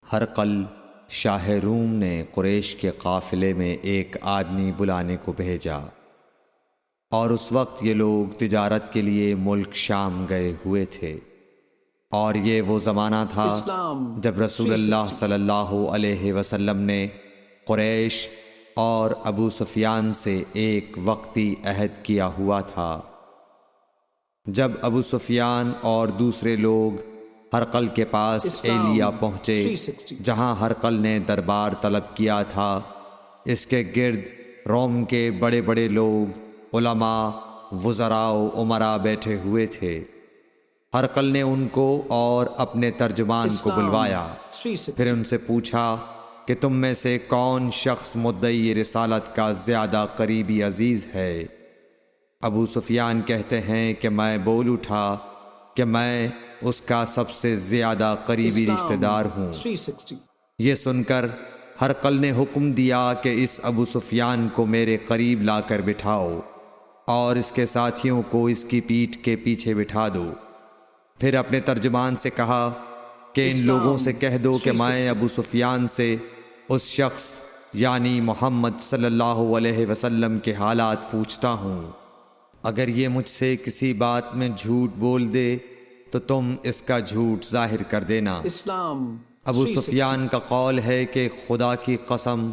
ہرقل شاہ روم نے قریش کے قافلے میں ایک آدمی بلانے کو بھیجا، اور اس وقت یہ لوگ تجارت کے لیے ملک شام گئے ہوئے تھے، اور یہ وہ زمانہ تھا جب رسول اللہ صلی اللہ علیہ وسلم نے قریش اور ابو سفیان سے ایک وقتی عہد کیا ہوا تھا۔ جب ابو سفیان اور دوسرے لوگ ہرقل کے پاس ایلیا پہنچے جہاں ہرقل نے دربار طلب کیا تھا، اس کے گرد روم کے بڑے بڑے لوگ، علماء، وزراء و امراء بیٹھے ہوئے تھے۔ ہرقل نے ان کو اور اپنے ترجمان کو بلوایا، پھر ان سے پوچھا کہ تم میں سے کون شخص مدعی رسالت کا زیادہ قریبی عزیز ہے؟ ابو سفیان کہتے ہیں کہ میں بول اٹھا کہ میں اس کا سب سے زیادہ قریبی رشتہ دار ہوں۔ یہ سن کر ہرقل نے حکم دیا کہ اس ابو سفیان کو میرے قریب لا کر بٹھاؤ اور اس کے ساتھیوں کو اس کی پیٹھ کے پیچھے بٹھا دو۔ پھر اپنے ترجمان سے کہا کہ ان لوگوں سے کہہ دو کہ میں ابو سفیان سے اس شخص یعنی محمد صلی اللہ علیہ وسلم کے حالات پوچھتا ہوں، اگر یہ مجھ سے کسی بات میں جھوٹ بول دے تو تم اس کا جھوٹ ظاہر کر دینا۔ ابو سفیان کا قول ہے کہ خدا کی قسم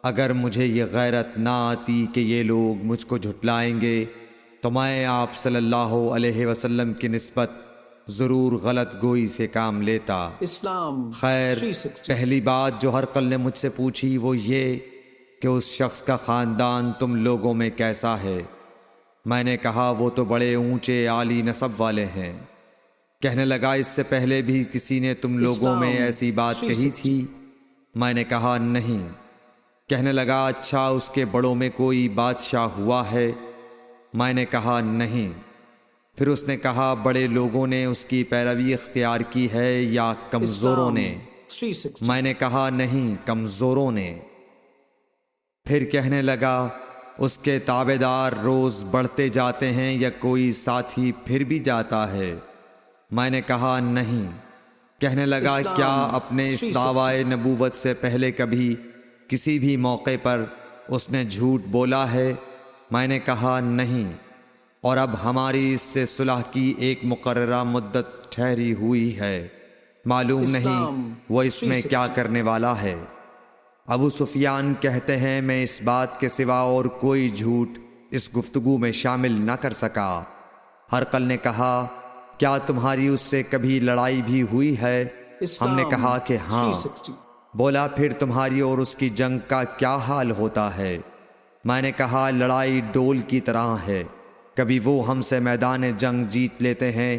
اگر مجھے یہ غیرت نہ آتی کہ یہ لوگ مجھ کو جھٹلائیں گے تو میں آپ صلی اللہ علیہ وسلم کی نسبت ضرور غلط گوئی سے کام لیتا۔ خیر، پہلی بات جو ہرقل نے مجھ سے پوچھی وہ یہ کہ اس شخص کا خاندان تم لوگوں میں کیسا ہے؟ میں نے کہا وہ تو بڑے اونچے عالی نسب والے ہیں۔ کہنے لگا اس سے پہلے بھی کسی نے تم لوگوں میں ایسی بات کہی تھی؟ میں نے کہا نہیں۔ کہنے لگا اچھا اس کے بڑوں میں کوئی بادشاہ ہوا ہے؟ میں نے کہا نہیں۔ پھر اس نے کہا بڑے لوگوں نے اس کی پیروی اختیار کی ہے یا کمزوروں نے؟ میں نے کہا نہیں، کمزوروں نے۔ پھر کہنے لگا اس کے تابعدار روز بڑھتے جاتے ہیں یا کوئی ساتھی پھر بھی جاتا ہے؟ میں نے کہا نہیں۔ کہنے لگا کیا اپنے اس دعوی نبوت سے پہلے کبھی کسی بھی موقع پر اس نے جھوٹ بولا ہے؟ میں نے کہا نہیں، اور اب ہماری اس سے صلح کی ایک مقررہ مدت ٹھہری ہوئی ہے، معلوم نہیں وہ اس میں کیا کرنے والا ہے۔ ابو سفیان کہتے ہیں میں اس بات کے سوا اور کوئی جھوٹ اس گفتگو میں شامل نہ کر سکا۔ ہرقل نے کہا کیا تمہاری اس سے کبھی لڑائی بھی ہوئی ہے؟ ہم نے کہا کہ ہاں۔ بولا پھر تمہاری اور اس کی جنگ کا کیا حال ہوتا ہے؟ میں نے کہا لڑائی ڈول کی طرح ہے، کبھی وہ ہم سے میدان جنگ جیت لیتے ہیں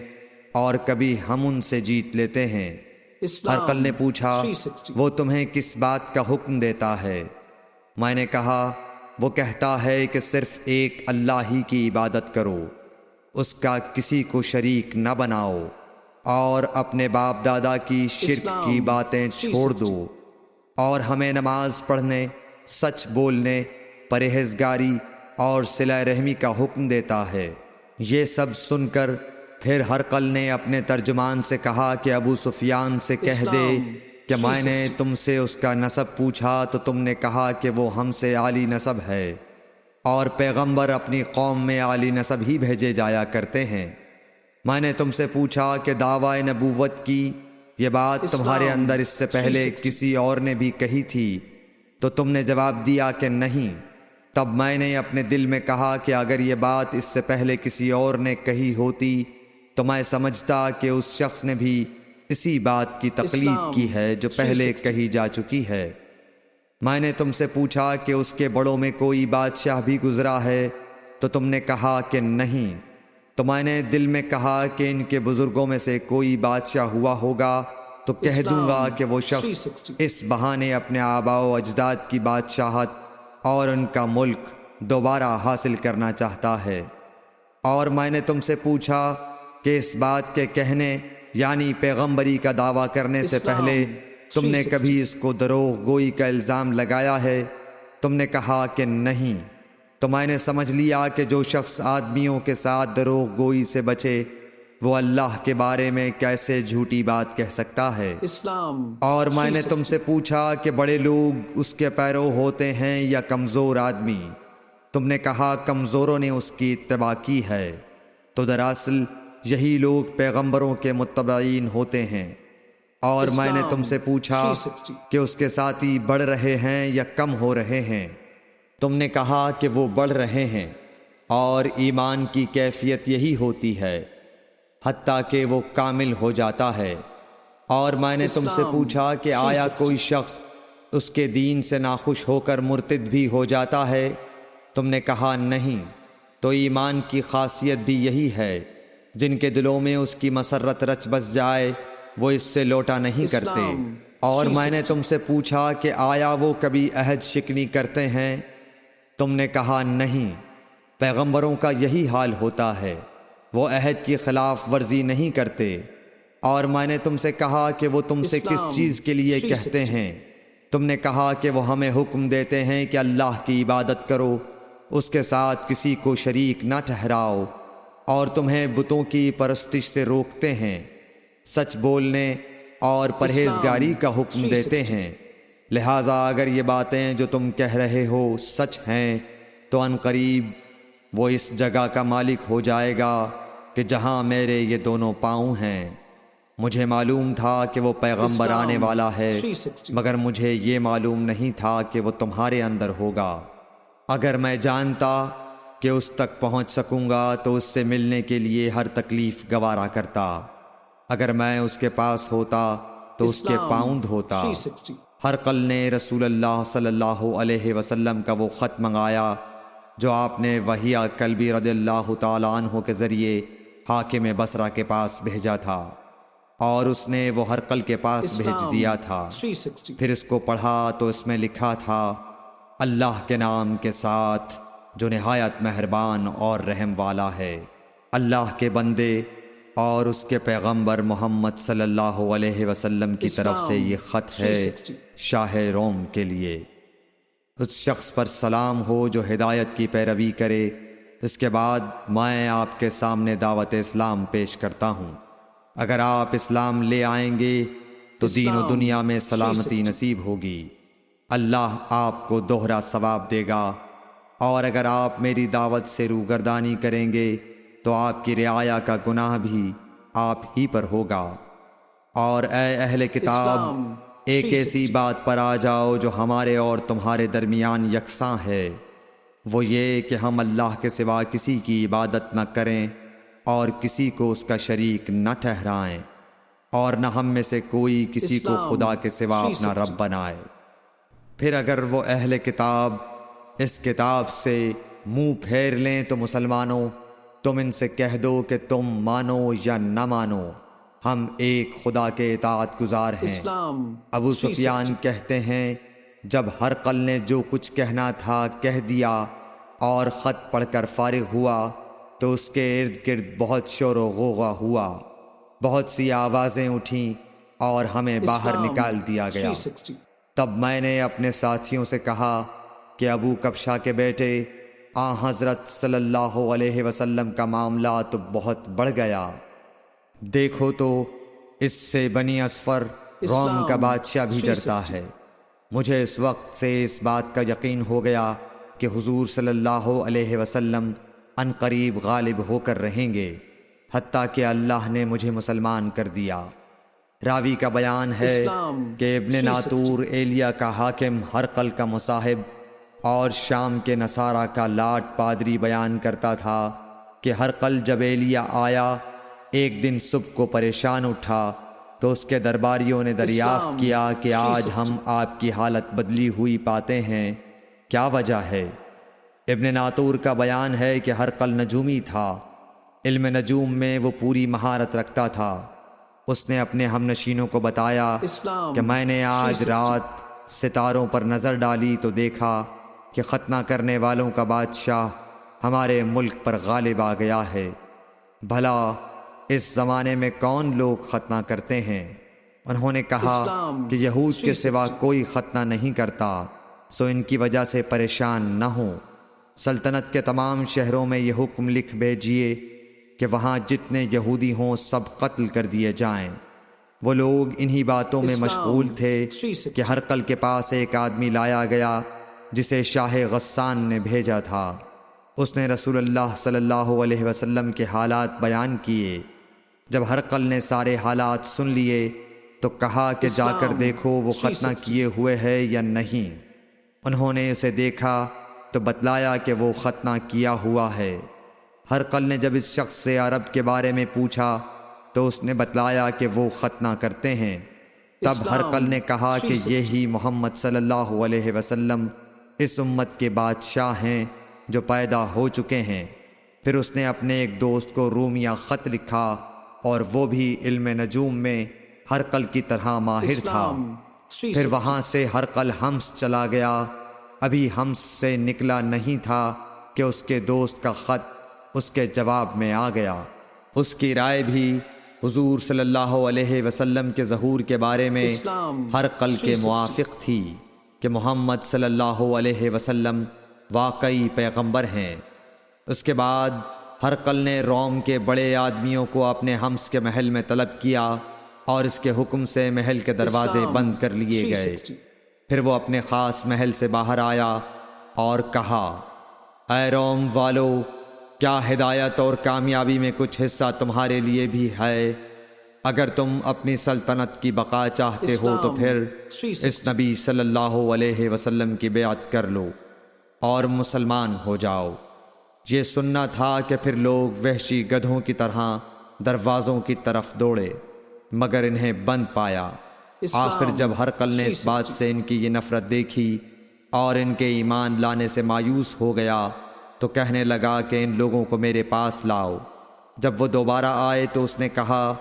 اور کبھی ہم ان سے جیت لیتے ہیں۔ ہرقل نے پوچھا وہ تمہیں کس بات کا حکم دیتا ہے؟ میں نے کہا وہ کہتا ہے کہ صرف ایک اللہ ہی کی عبادت کرو، اس کا کسی کو شریک نہ بناؤ، اور اپنے باپ دادا کی شرک کی باتیں چھوڑ دو، اور ہمیں نماز پڑھنے، سچ بولنے، پرہیزگاری اور صلہ رحمی کا حکم دیتا ہے۔ یہ سب سن کر پھر ہرقل نے اپنے ترجمان سے کہا کہ ابو سفیان سے کہہ دے کہ میں نے تم سے اس کا نسب پوچھا تو تم نے کہا کہ وہ ہم سے عالی نسب ہے، اور پیغمبر اپنی قوم میں عالی نسب ہی بھیجے جایا کرتے ہیں۔ میں نے تم سے پوچھا کہ دعوی نبوت کی یہ بات تمہارے اندر اس سے پہلے کسی اور نے بھی کہی تھی؟ تو تم نے جواب دیا کہ نہیں۔ تب میں نے اپنے دل میں کہا کہ اگر یہ بات اس سے پہلے کسی اور نے کہی ہوتی تو میں سمجھتا کہ اس شخص نے بھی اسی بات کی تقلید کی ہے جو پہلے کہی جا چکی ہے۔ میں نے تم سے پوچھا کہ اس کے بڑوں میں کوئی بادشاہ بھی گزرا ہے؟ تو تم نے کہا کہ نہیں۔ تو میں نے دل میں کہا کہ ان کے بزرگوں میں سے کوئی بادشاہ ہوا ہوگا تو کہہ دوں گا کہ وہ شخص اس بہانے اپنے آباء و اجداد کی بادشاہت اور ان کا ملک دوبارہ حاصل کرنا چاہتا ہے۔ اور میں نے تم سے پوچھا کہ اس بات کے کہنے یعنی پیغمبری کا دعویٰ کرنے سے پہلے تم نے کبھی اس کو دروغ گوئی کا الزام لگایا ہے؟ تم نے کہا کہ نہیں۔ تو میں نے سمجھ لیا کہ جو شخص آدمیوں کے ساتھ دروغ گوئی سے بچے وہ اللہ کے بارے میں کیسے جھوٹی بات کہہ سکتا ہے؟ اسلام اور میں نے تم سے پوچھا کہ بڑے لوگ اس کے پیرو ہوتے ہیں یا کمزور آدمی؟ تم نے کہا کمزوروں نے اس کی اتباع کی ہے۔ تو دراصل یہی لوگ پیغمبروں کے متبعین ہوتے ہیں۔ اور میں نے تم سے پوچھا کہ اس کے ساتھی بڑھ رہے ہیں یا کم ہو رہے ہیں؟ تم نے کہا کہ وہ بڑھ رہے ہیں، اور ایمان کی کیفیت یہی ہوتی ہے حتیٰ کہ وہ کامل ہو جاتا ہے۔ اور میں نے تم سے پوچھا کہ آیا کوئی شخص اس کے دین سے ناخوش ہو کر مرتد بھی ہو جاتا ہے؟ تم نے کہا نہیں۔ تو ایمان کی خاصیت بھی یہی ہے، جن کے دلوں میں اس کی مسرت رچ بس جائے وہ اس سے لوٹا نہیں کرتے۔ اور میں نے تم سے پوچھا کہ آیا وہ کبھی عہد شکنی کرتے ہیں؟ تم نے کہا نہیں۔ پیغمبروں کا یہی حال ہوتا ہے، وہ عہد کی خلاف ورزی نہیں کرتے۔ اور میں نے تم سے کہا کہ وہ تم سے کس چیز کے لیے کہتے ہیں؟ تم نے کہا کہ وہ ہمیں حکم دیتے ہیں کہ اللہ کی عبادت کرو، اس کے ساتھ کسی کو شریک نہ ٹھہراؤ، اور تمہیں بتوں کی پرستش سے روکتے ہیں، سچ بولنے اور پرہیزگاری کا حکم دیتے ہیں۔ لہٰذا اگر یہ باتیں جو تم کہہ رہے ہو سچ ہیں تو ان قریب وہ اس جگہ کا مالک ہو جائے گا کہ جہاں میرے یہ دونوں پاؤں ہیں۔ مجھے معلوم تھا کہ وہ پیغمبر آنے والا ہے، مگر مجھے یہ معلوم نہیں تھا کہ وہ تمہارے اندر ہوگا۔ اگر میں جانتا کہ اس تک پہنچ سکوں گا تو اس سے ملنے کے لیے ہر تکلیف گوارا کرتا۔ اگر میں اس کے پاس ہوتا تو اس کے پاؤں دھوتا۔ ہرقل نے رسول اللہ صلی اللہ علیہ وسلم کا وہ خط منگایا جو آپ نے وحیہ کلبی رضی اللہ تعالیٰ عنہ کے ذریعے حاکم بصرہ کے پاس بھیجا تھا، اور اس نے وہ ہرقل کے پاس بھیج دیا تھا۔ پھر اس کو پڑھا تو اس میں لکھا تھا، اللہ کے نام کے ساتھ جو نہایت مہربان اور رحم والا ہے۔ اللہ کے بندے اور اس کے پیغمبر محمد صلی اللہ علیہ وسلم کی طرف سے یہ خط ہے شاہ روم کے لیے۔ اس شخص پر سلام ہو جو ہدایت کی پیروی کرے۔ اس کے بعد میں آپ کے سامنے دعوت اسلام پیش کرتا ہوں۔ اگر آپ اسلام لے آئیں گے تو دین و دنیا میں سلامتی نصیب ہوگی، اللہ آپ کو دوہرا ثواب دے گا۔ اور اگر آپ میری دعوت سے روگردانی کریں گے تو آپ کی رعایا کا گناہ بھی آپ ہی پر ہوگا۔ اور اے اہل کتاب، ایک ایسی بات پر آ جاؤ جو ہمارے اور تمہارے درمیان یکساں ہے، وہ یہ کہ ہم اللہ کے سوا کسی کی عبادت نہ کریں اور کسی کو اس کا شریک نہ ٹھہرائیں، اور نہ ہم میں سے کوئی کسی کو خدا کے سوا اپنا رب بنائے۔ پھر اگر وہ اہل کتاب اس کتاب سے منہ پھیر لیں تو مسلمانوں، تم ان سے کہہ دو کہ تم مانو یا نہ مانو، ہم ایک خدا کے اطاعت گزار ہیں۔ ابو سفیان کہتے ہیں، جب ہرقل نے جو کچھ کہنا تھا کہہ دیا اور خط پڑھ کر فارغ ہوا تو اس کے ارد گرد بہت شور و غوغا ہوا، بہت سی آوازیں اٹھیں اور ہمیں باہر نکال دیا گیا۔ تب میں نے اپنے ساتھیوں سے کہا کہ ابو کبشہ کے بیٹے حضرت صلی اللہ علیہ وسلم کا معاملہ تو بہت بڑھ گیا۔ دیکھو تو اس سے بنی اصفر روم کا بادشاہ بھی ڈرتا ہے۔ مجھے اس وقت سے اس بات کا یقین ہو گیا کہ حضور صلی اللہ علیہ وسلم ان قریب غالب ہو کر رہیں گے، حتیٰ کہ اللہ نے مجھے مسلمان کر دیا۔ راوی کا بیان ہے کہ ابن ناطور ایلیا کا حاکم ہرقل کا مصاحب اور شام کے نصارہ کا لاٹ پادری بیان کرتا تھا کہ ہرقل جب ایلیا آیا ایک دن صبح کو پریشان اٹھا تو اس کے درباریوں نے دریافت کیا کہ آج ہم آپ کی حالت بدلی ہوئی پاتے ہیں، کیا وجہ ہے؟ ابن ناطور کا بیان ہے کہ ہرقل نجومی تھا، علم نجوم میں وہ پوری مہارت رکھتا تھا۔ اس نے اپنے ہم نشینوں کو بتایا کہ میں نے آج رات ستاروں پر نظر ڈالی تو دیکھا کہ ختنہ کرنے والوں کا بادشاہ ہمارے ملک پر غالب آ گیا ہے۔ بھلا اس زمانے میں کون لوگ ختنہ کرتے ہیں؟ انہوں نے کہا کہ یہود کے سوا کوئی ختنہ نہیں کرتا، سو ان کی وجہ سے پریشان نہ ہوں۔ سلطنت کے تمام شہروں میں یہ حکم لکھ بھیجیے کہ وہاں جتنے یہودی ہوں سب قتل کر دیے جائیں۔ وہ لوگ انہی باتوں میں مشغول تھے کہ ہرقل کے پاس ایک آدمی لایا گیا جسے شاہ غسان نے بھیجا تھا۔ اس نے رسول اللہ صلی اللہ علیہ وسلم کے حالات بیان کیے۔ جب ہرقل نے سارے حالات سن لیے تو کہا کہ جا کر دیکھو وہ ختنہ کیے ہوئے ہے یا نہیں۔ انہوں نے اسے دیکھا تو بتلایا کہ وہ ختنہ کیا ہوا ہے۔ ہرقل نے جب اس شخص سے عرب کے بارے میں پوچھا تو اس نے بتلایا کہ وہ ختنہ کرتے ہیں۔ تب ہرقل نے کہا کہ یہی محمد صلی اللہ علیہ وسلم اس امت کے بادشاہ ہیں جو پیدا ہو چکے ہیں۔ پھر اس نے اپنے ایک دوست کو رومیہ خط لکھا اور وہ بھی علم نجوم میں ہرقل کی طرح ماہر تھا۔ پھر وہاں سے ہرقل حمص چلا گیا۔ ابھی حمص سے نکلا نہیں تھا کہ اس کے دوست کا خط اس کے جواب میں آ گیا۔ اس کی رائے بھی حضور صلی اللہ علیہ وسلم کے ظہور کے بارے میں ہرقل کے موافق تھی کہ محمد صلی اللہ علیہ وسلم واقعی پیغمبر ہیں۔ اس کے بعد ہرقل نے روم کے بڑے آدمیوں کو اپنے حمص کے محل میں طلب کیا اور اس کے حکم سے محل کے دروازے بند کر لیے گئے۔ پھر وہ اپنے خاص محل سے باہر آیا اور کہا، اے روم والو، کیا ہدایت اور کامیابی میں کچھ حصہ تمہارے لیے بھی ہے؟ اگر تم اپنی سلطنت کی بقا چاہتے ہو تو پھر اس نبی صلی اللہ علیہ وسلم کی بیعت کر لو اور مسلمان ہو جاؤ۔ یہ سننا تھا کہ پھر لوگ وحشی گدھوں کی طرح دروازوں کی طرف دوڑے مگر انہیں بند پایا۔ آخر جب ہرقل نے اس بات سے ان کی یہ نفرت دیکھی اور ان کے ایمان لانے سے مایوس ہو گیا تو کہنے لگا کہ ان لوگوں کو میرے پاس لاؤ۔ جب وہ دوبارہ آئے تو اس نے کہا،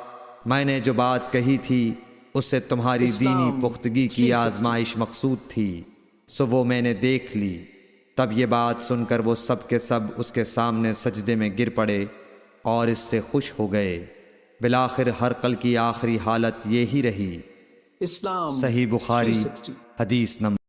میں نے جو بات کہی تھی اس سے تمہاری دینی پختگی کی آزمائش مقصود تھی، سو وہ میں نے دیکھ لی۔ تب یہ بات سن کر وہ سب کے سب اس کے سامنے سجدے میں گر پڑے اور اس سے خوش ہو گئے۔ بالآخر ہرقل کی آخری حالت یہی رہی۔ صحیح بخاری حدیث نمبر